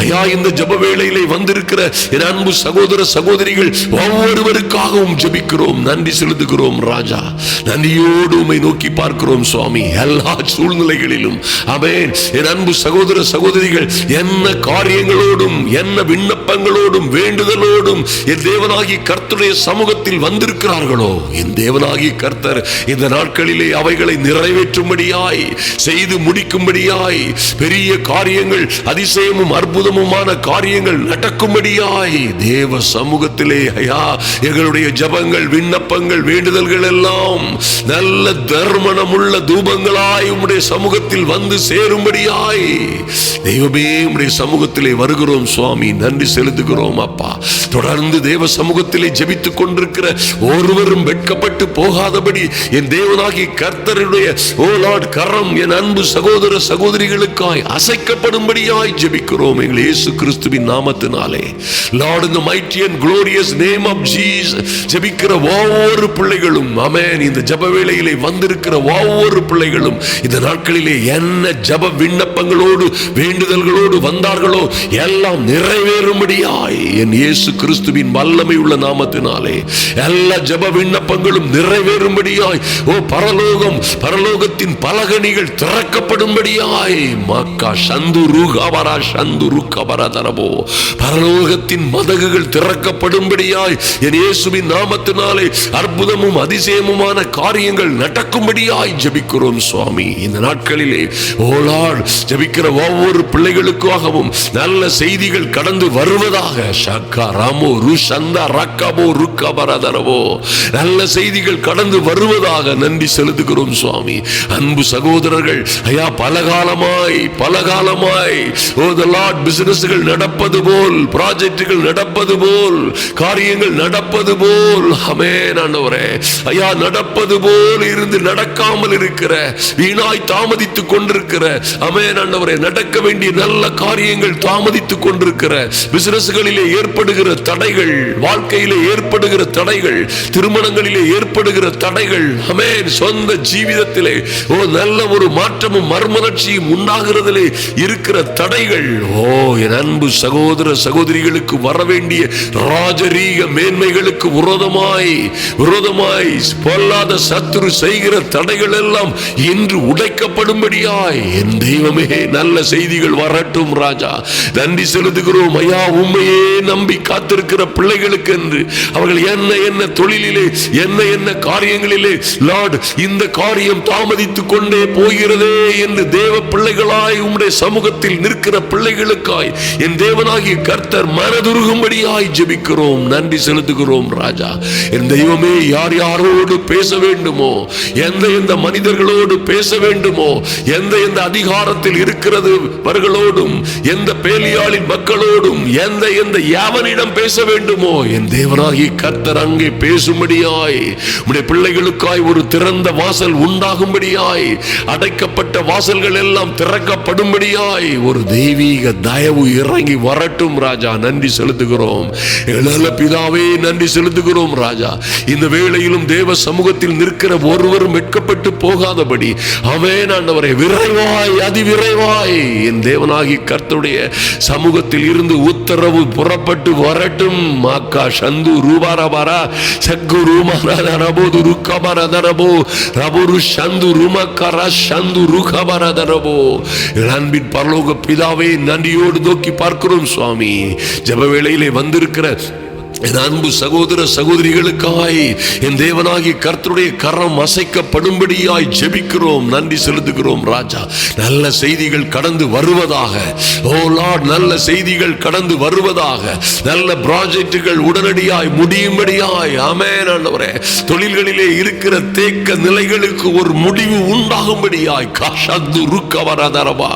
ஐயா, இந்த ஜெப வேளையிலே வந்திருக்கிற என் அன்பு சகோதர சகோதரிகள் ஒவ்வொருவருக்காகவும் ஜெபிக்கிறோம். நன்றி செலுத்துகிறோம் ராஜா. நன்றியோடு உம்மை நோக்கி பார்க்கிறோம் சுவாமி. எல்லா சூழ்நிலைகளிலும் ஆமென். என் அன்பு சகோதர சகோதரிகள் என்ன காரியங்களோடும், என்ன விண்ணப்பங்களோடும், வேண்டுதலோடும் என் தேவனாகிய கர்த்தருடைய சமூகத்தில் வந்திருக்கிறார்களோ, என் தேவனாகிய கர்த்தர் இந்த நாட்களிலே அவைகளை நிறைவேற்றும்படியாய், செய்து முடிக்கும்படியாய், பெரிய காரியங்கள், அதிசயமும் அற்புதமுமான காரியங்கள் நடக்கும்படியாய் தேவ சமூகத்திலே ஐயா எங்களுடைய ஜபங்கள், விண்ணப்பங்கள், வேண்டுதல்கள் எல்லாம் நல்ல தர்மணமுள்ள தூபங்களாய் உம்முடைய சமூகத்தில் வந்து சேரும்படியாய் தெய்வமே உம்முடைய சமூகத்திலே வருகிறோம் சுவாமி. நன்றி செலுத்துகிறோம் அப்பா. தொடர்ந்து தேவ சமூகத்திலே ஜெபித்துக் கொண்டிருக்கிற ஒருவரும் வெட்கப்பட்டு போகாதபடி என் தேவனாகிய கர்த்தருடைய ஓ லார்ட் கரம் என் அன்பு சகோதர சகோதரிகளுக்காய் அசைக்கப்படும்படியாய் ஜெபிக்கிறோம் எங்கள் இயேசு கிறிஸ்துவின் நாமத்தினாலே. Lord, in the mighty and glorious name of Jesus, ஜெபிக்கிற ஒவ்வொரு பிள்ளைகளும் ஆமென். இந்த ஜெப வேளையிலே வந்திருக்கிற ஒவ்வொரு பிள்ளைகளும் இந்த நாட்களிலே என்ன ஜெப விண்ணப்பங்களோடு வேண்டுதல்களோடு வந்தார்களோ எல்லாம் நிறைவேறும்படியாய் என் இயேசு கிறிஸ்துவின் வல்லமை உள்ள நாமத்தினாலே எல்லா ஜெப விண்ணப்பங்களும் நிறைவேறும்படியாய் ஓ பரலோகம், பரலோகத்தின் பலகணிகள் திறக்கப்படும்படியாய் மக்கா சந்து ரூகாபரா சந்து ருக்கபரா தரபோ பரலோகத்தின் மதகுகள் திறக்கப்படும்படியாய் என் இயேசுவின் நாமத்தினாலே அற்புதமும் அதிசயமுமான காரியங்கள் நடக்கும்படியாய் ஜெபிக்கிறோம் சுவாமி. இந்த நாட்களிலே ஓ லார்ட் ஜெபிக்கிற ஒவ்வொரு பிள்ளைகளுக்காகவும் நல்ல செய்திகள் கடந்து வருவதாக ஷக்கா ராமோ ருஷந்தா ரக்கபோ ருக்கபரதரவோ நல்ல செய்திகள் கடந்து வருவதாக நன்றி செலுத்துகிறோம் சுவாமி. அன்பு சகோதரர்கள் ஐயா, பலகாலமாய் ஓ தி லார்ட் பிசினஸ்கள் நடப்பது போல், ப்ராஜெக்டுகள் நடப்பது போல், காரியங்கள் நடப்பது போல் ஆமென் ஆண்டவரே ஐயா, நடப்பது போல் இருந்து நடக்காமல் இருக்கிற, வீணாய் தாமதித்துக் கொண்டிருக்கிற ஆமென் ஆண்டவரே, நடக்க வேண்டிய நல்ல காரியங்கள் தாமதித்துக் கொண்டிருக்கிற, பிசினஸ்களிலே ஏற்படுகிற தடைகள், வாழ்க்கையிலே ஏற்படுகிற தடைகள், திருமணங்களிலே ஏற்படுகிற தடைகள் ஆமென், சொந்த ஜீவிதத்திலே ஓ நல்ல ஒரு மாற்றமும் மர்மலட்சியும் உண்டாகிறதிலே இருக்கிற தடைகள், ஓ என் அன்பு சகோதர சகோதரிகளுக்கு வர வேண்டிய ராஜரீக மேன்மைகளுக்கு விரோதமாய் பொல்லாத சத்துரு செய்கிற தடைகள் எல்லாம் இன்று உடைக்கப்படும்படியாய் என் தெய்வமே நல்ல செய்திகள் வரட்டும் ராஜா. நன்றி செலுத்துகிறோம் ஐயா. உண்மையே நம்பி காத்திருக்கிற பிள்ளைகளுக்கு என்று அவர்கள் என்ன தொழிலிலே என்ன காரியங்களிலே லார்ட் இந்த காரியம் தாமதித்துக் கொண்டே போகிறதே என்று தேவ பிள்ளைகளாய் உம்முடைய சமூகத்தில் நிற்கிற பிள்ளைகளுக்காய் என் தேவனாகிய கர்த்தர் மனதுருகும்படியாய் ஜெபிக்கிறோம். நன்றி செலுத்துகிறோம் ராஜா. என் தெய்வமே, யார் யாரோடு பேச வேண்டுமோ, எந்த மனிதர்களோடு பேச வேண்டுமோ, எந்த அதிகாரத்தில் இருக்கிறவர்களோடும், எந்த பேலியாளின் மக்களோடும், எந்த யாவனிடம் பேச வேண்டுமோ என் தேவனாகிய கர்த்தர் அங்கே பேசும்படியாய் உம்முடைய பிள்ளைகளுக்காய் ஒரு திறந்த வாசல் உண்டாகும்படியாய், அடைக்கப்பட்ட வாசல்கள் எல்லாம் திறக்கப்படும்படியாய் ஒரு தெய்வீக தயவு இறங்கி வரட்டும் ராஜா. நன்றி செலுத்துகிறோம் நல்ல பிதாவே, நன்றி செலுத்துகிறோம் ராஜா. இந்த வேளையிலும் தேவ சமூகத்தில் நிற்கிற ஒருவரும் வெட்கப்பட்டு போகாதபடி ஆமென் ஆண்டவரே, விரைவாய் அதிவிரைவாய் என் தேவனாகிய கர்த்தருடைய சமூகத்தில் இருந்து உத்தரவு புறப்பட்டு வரட்டும். மாக்கா சந்து ரூபாரபாரா சக்கு ரூமாரபோது ருக்கபரதரபோ ரபுரு சந்து ருமக்கரா சந்து ருகபரதரபோ. அன்பின் பரலோக பிதாவே, நன்றியோடு நோக்கி பார்க்கிறோம் சுவாமி. ஜெப வேளையிலே வந்திருக்கிற என் அன்பு சகோதர சகோதரிகளுக்காய் என் தேவனாகிய கர்த்தருடைய கரம் அசைக்கப்படும்படியாய் ஜெபிக்கிறோம். நன்றி செலுத்துகிறோம் ராஜா. நல்ல செய்திகள் கடந்து வருவதாக, ஓ லார்ட், நல்ல செய்திகள் கடந்து வருவதாக, நல்ல ப்ராஜெக்டுகள் உடனடியாய் முடியும்படியாய் ஆமென் ஆண்டவரே, தொழில்களிலே இருக்கிற தேக்க நிலைகளுக்கு ஒரு முடிவு உண்டாகும்படியாய் காஷந்து ருக்கவரதரபா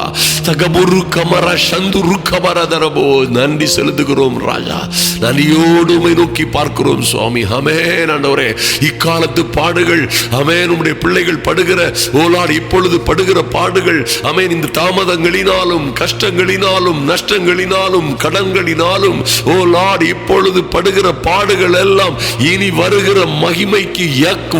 தகபுரு கமர சந்து ருக்கவரதரபோ. நன்றி செலுத்துகிறோம் ராஜா. நன்றியோடு உம்மை நோக்கி பார்க்கிறோம் சுவாமி. ஆமென் ஆண்டவரே. இக்காலத்து பாடுகள் ஆமென், உம்முடைய பிள்ளைகள் படுகிற ஓலாடு இப்பொழுது படுகிற பாடுகள் ஆமென், இந்த தாமதங்களினாலும் கஷ்டங்களினாலும் நஷ்டங்களினாலும் கடன்களினாலும் ஓலாடு இப்பொழுது படுகிற பாடுகள் எல்லாம் இனி வருகிற மகிமைக்கு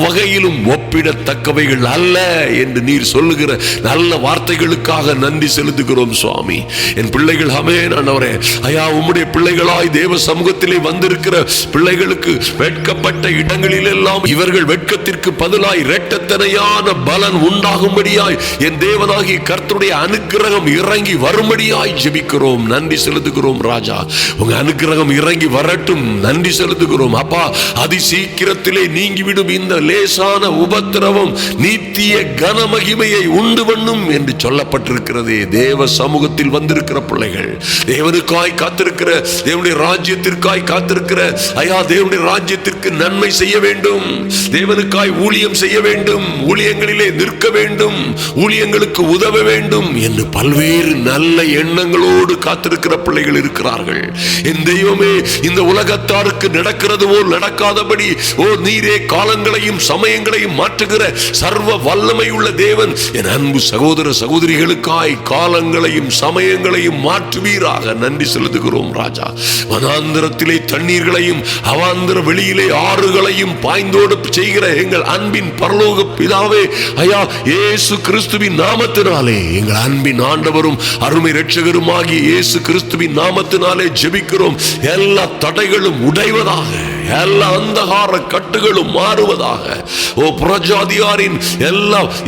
வகையிலும் ஒப்பிடத்தக்கவைகள் அல்ல என்று நீர் சொல்லுகிற நல்ல வார்த்தைகளுக்காக நன்றி செலுத்துகிறோம் சுவாமி. என் பிள்ளைகள் ஆமென் ஆண்டவரே, ஐயா உம்முடைய பிள்ளைகளாய் தேவ சமூகத்திலே வந்திருக்கிற பிள்ளைகளுக்கு வெட்கப்பட்ட இடங்களிலெல்லாம் இவர்கள் வெட்கத்திற்கு பதிலாய் இரட்டத்தனையான பலன் உண்டாகும்படியாய் என் தேவனாகிய கர்த்தருடைய அனுக்கிரகம் இறங்கி வரும்படியாய் ஜெபிக்கிறோம். நன்றி செலுத்துகிறோம் ராஜா. உங்க அனுக்கிரகம் இறங்கி வரட்டும். நன்றி செலுத்துகிறோம் அப்பா. அதி சீக்கிரத்திலே நீங்கிவிடும் இந்த லேசான உபத்திரவம் நித்திய கனமகிமையை உண்டு பண்ணும் என்று சொல்லப்பட்டிருக்கிறதே. தேவ சமூகத்தில் வந்திருக்கிற பிள்ளைகள், தேவனுக்காய் காத்திருக்கிற, தேவனுடைய ராஜ்யத்திற்காய் காத்திருக்கிற ஐயா, தேவனுடைய ராஜ்யத்திற்கு நன்மை செய்ய வேண்டும், தேவனுக்காய் ஊழியம் செய்ய வேண்டும், ஊழியங்களிலே நிற்க வேண்டும், ஊழியங்களுக்கு உதவ வேண்டும் என்று பல்வேறு நல்ல எண்ணங்களோடு காத்திருக்கிற பிள்ளைகள் இருக்கிறார்கள். என் தெய்வமே, இந்த உலகத்தாருக்கு நடக்கிறது போல் நடக்காதபடி நீரே காலங்களையும் சமயங்களையும் மாற்றுகிற சர்வ வல்லமை உள்ள தேவன். என் அன்பு சகோதர சகோதரிகளுக்காய் காலங்களையும் சமயங்களையும் மாற்றுவீராக. நன்றி செலுத்துகிறோம் ராஜா. வனாந்திரத்திலே தண்ணீர்களையும் அவாந்திர வெளியிலே ஆறுகளையும் பாய்ந்தோடு செய்கிற எங்கள் அன்பின் பரலோக பிதாவே, ஐயா இயேசு கிறிஸ்துவின் நாமத்தினாலே எங்கள் அன்பின் ஆண்டவரும் அருமை இரட்சகருமாகிய இயேசு கிறிஸ்துவின் நாமத்தினாலே ஜெபிக்கிறோம். எல்லா தடைகளும் உடைவதாக, எல்லா அந்தகார கட்டுகளும் மாறுவதாக. ஓ புறஜாதியாரின்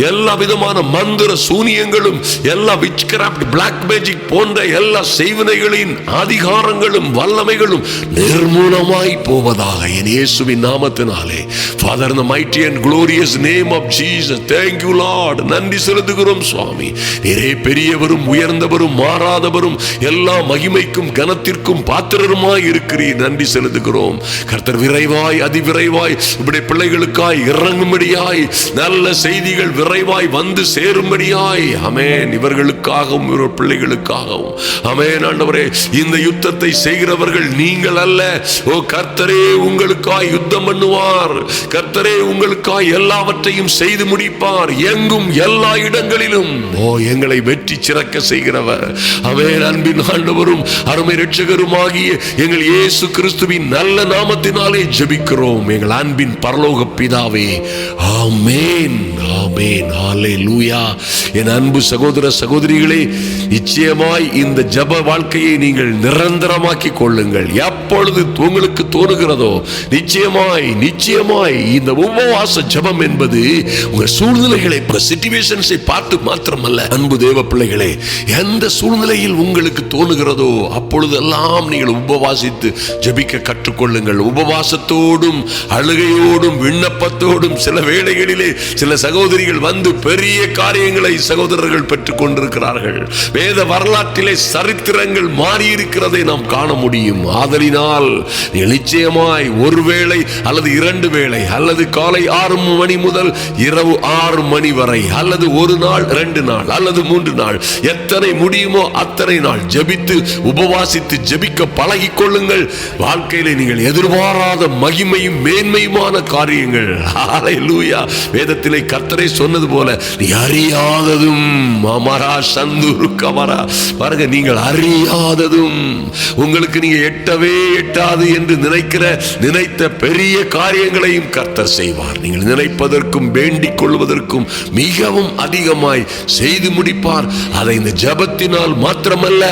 எல்லா விதமான மந்திர சூனியங்களும், எல்லா விட்ச்கிராஃப்ட் பிளாக் மேஜிக் போன்ற எல்லா செய்வினைகளின் அதிகாரங்களும் வல்லமைகளும் நிர்மூலமாய் போவதாக என் இயேசுவின் நாமத்தினாலே. Father, in the mighty and glorious name of Jesus, thank you Lord. நன்றி செலுத்துகிறோம் சுவாமி. நீரே பெரியவரும் உயர்ந்தவரும் மாறாதவரும் எல்லா மகிமைக்கும் கனத்திற்கும் பாத்திரருமாய் இருக்கிறீர். நன்றி செலுத்துகிறோம் கர்த்தர். விரைவாய் அதிவிரைவாய் உம்முடைய பிள்ளைகளுக்காய் இறங்கும்படியாய், நல்ல செய்திகள் விரைவாய் வந்து சேரும்படியாய் ஆமென். இவர்களுக்காகவும் இவர்கள் பிள்ளைகளுக்காகவும் ஆமென் ஆண்டவரே. இந்த யுத்தத்தை செய்கிறவர்கள் நீங்கள் அல்ல. ஓ கர்த்தரே உங்களுக்காய் யுத்தம் பண்ணுவார். கர்த்தரே உங்களுக்காய் எல்லாவற்றையும் செய்து முடிப்பார். எங்கும் எல்லா இடங்களிலும் ஓ எங்களை வெற்றி சிறக்க செய்கிறவர் ஆமென். அன்பின் ஆண்டவரும் அருமை இரட்சகருமாகிய எங்கள் இயேசு கிறிஸ்துவின் நல்ல நாமத்தினாலே ஜெபிக்கிறோம் எங்கள் அன்பின் பரலோக பிதாவே. ஆமென் ஆமென். ஹல்லேலூயா. என் அன்பு சகோதர சகோதரிகளே, நிச்சயமாய் இந்த ஜெப வாழ்க்கையை நீங்கள் நிரந்தரமாக்கி கொள்ளுங்கள். எப்பொழுது உங்களுக்கு தோணுகிறதோ நிச்சயமாய் இந்த உபவாச ஜெபம் என்பது உங்கள் சூழ்நிலைகளை சிச்சுவேஷன்ஸை பார்த்து மாத்திரமல்ல. அன்பு தேவ பிள்ளைகளே, எந்த சூழ்நிலையில் உங்களுக்கு தோணுகிறதோ அப்பொழுதெல்லாம் நீங்கள் உபவாசித்து ஜெபிக்க கற்றுக்கொள்ளுங்கள். உபவாசத்தோடும் அழுகையோடும் விண்ணப்பத்தோடும் சில வேளைகளிலே சில சகோதரிகள் வந்து பெரிய காரியங்களை சகோதரர்கள் பெற்றுக் கொண்டிருக்கிறார்கள். வேத வரலாற்றிலே சரித்திரங்கள் மாறியிருக்கிறதை நாம் காண முடியும். ஆதலினால் நிச்சயமாய் ஒரு வேளை அல்லது 2 வேளை அல்லது காலை 6 மணி முதல் இரவு 6 மணி வரை அல்லது 1 நாள் 2 நாள் அல்லது 3 நாள், எத்தனை முடியுமோ அத்தனை நாள் ஜெபித்து உபவாசித்து ஜெபிக்க பழகிக் கொள்ளுங்கள். வாழ்க்கையிலே நீங்கள் எதிர்பாராத மகிமையும் மேன்மையுமான காரியங்கள். ஹல்லேலூயா. வேதத்திலே கர்த்தரே சொன்னது போல, நீ அறியாததும் அமரா சந்துரு கமரா, பாருங்க, நீங்கள் அறியாததும் உங்களுக்கு நீங்க எட்டவே எட்டாது என்று நினைத்த பெரிய காரியங்களையும் கர்த்தர் செய்வார். நீங்கள் நினைப்பதற்கும் வேண்டிக் கொள்வதற்கும் மிகவும் அதிகமாய் செய்து முடிப்பார். அதை இந்த ஜெபத்தினால் மாத்திரமல்ல,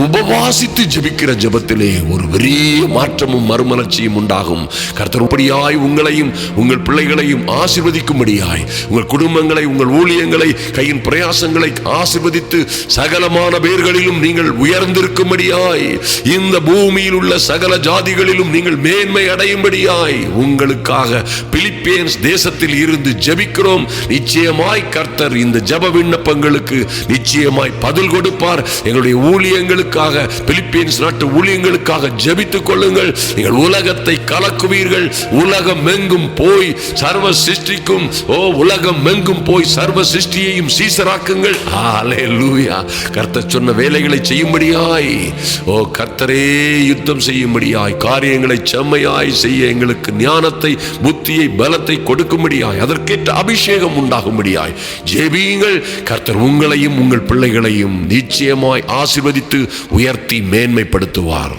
உபவாசித்து ஜெபிக்கிற ஜெபத்திலே ஒரு பெரிய மாற்றமும் மறுமலர்ச்சியும் உண்டாகும். கர்த்தர் அப்படியாய் உங்களையும் உங்கள் பிள்ளைகளையும் ஆசீர்வதிக்கும்படியாய், உங்கள் குடும்பங்களை உங்கள் ஊழியங்களை கையின் பிரயாசங்களை ஆசீர்வதித்து சகலமான பேர்களிலும் நீங்கள் உயர்ந்திருக்கும்படியாய், இந்த பூமியில் உள்ள சகல ஜாதிகளிலும் நீங்கள் மேன்மை அடையும்படியாய் உங்களுக்காக பிலிப்பீன்ஸ் தேசத்தில் இருந்து ஜெபிக்கிறோம். நிச்சயமாய் கர்த்தர் இந்த ஜெப விண்ணப்பங்களுக்கு நிச்சயமாய் பதில் கொடுப்பார். எங்களுடைய ஊழியங்களுக்காக, பிலிப்பீன்ஸ் நாட்டு ஊழியங்களுக்காக ஜெபித்துக் கொள்ளுங்கள். நீங்கள் உலகத்தை பலத்தை கலக்குவீர்கள். உலகம் எங்கும் போய் சர்வ சிருஷ்டிக்கும், உலகம் எங்கும் போய் சர்வ சிருஷ்டியையும் சீசராக்குங்கள். ஹல்லேலூயா. கர்த்தர் சொன்ன வேலைகளை செய்யும்படியாய், கர்த்தரே யுத்தம் செய்யும்படியாய், காரியங்களை செம்மையாய் செய்ய எங்களுக்கு ஞானத்தை, புத்தியை, பலத்தை கொடுக்கும்படியாய், அதற்கேற்ற அபிஷேகம் உண்டாகும்படியாய் ஜெபியுங்கள். கர்த்தர் உங்களையும் உங்கள் பிள்ளைகளையும் நிச்சயமாய் ஆசீர்வதித்து உயர்த்தி மேன்மைப்படுத்துவார்.